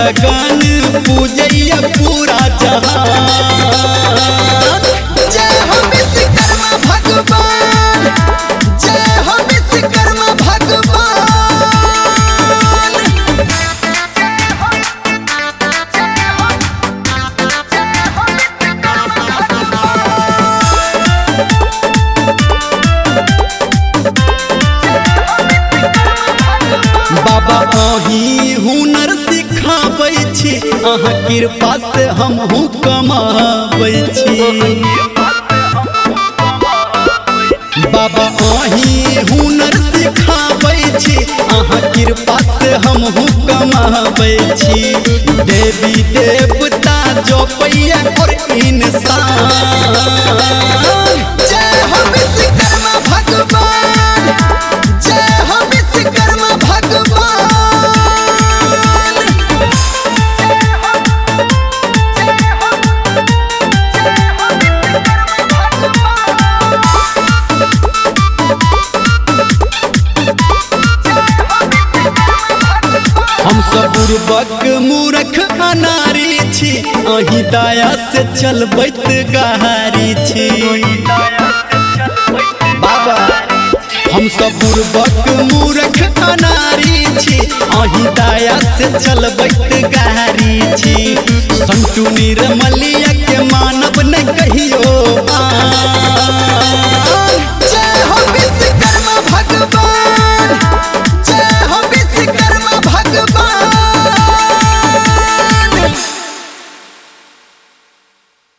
जगन पूजैया पूरा जहान। जय हो विश्वकर्मा भगवान, जय हो विश्वकर्मा भगवान। बाबा अहीं हुनर सिखाबै छी, अहाँ कृपा से हमहूँ कमाबै छी। बाबा अहीं हुनर सिखाबै छी, अहाँ कृपा से हमहूँ कमाबै छी। देवी देवता जपैया और इंसान। जय हो विश्वकर्मा भगवान, जय हो विश्वकर्मा भगवान। हम सब बुर्बक मूर्ख अनारी छी, अहीं दया से चलबैत गहारी छी। बाबा हम सब बुर्बक मूर्ख अनारी छी, अहीं दया से चलबैत गहारी छी। संतु निर्मल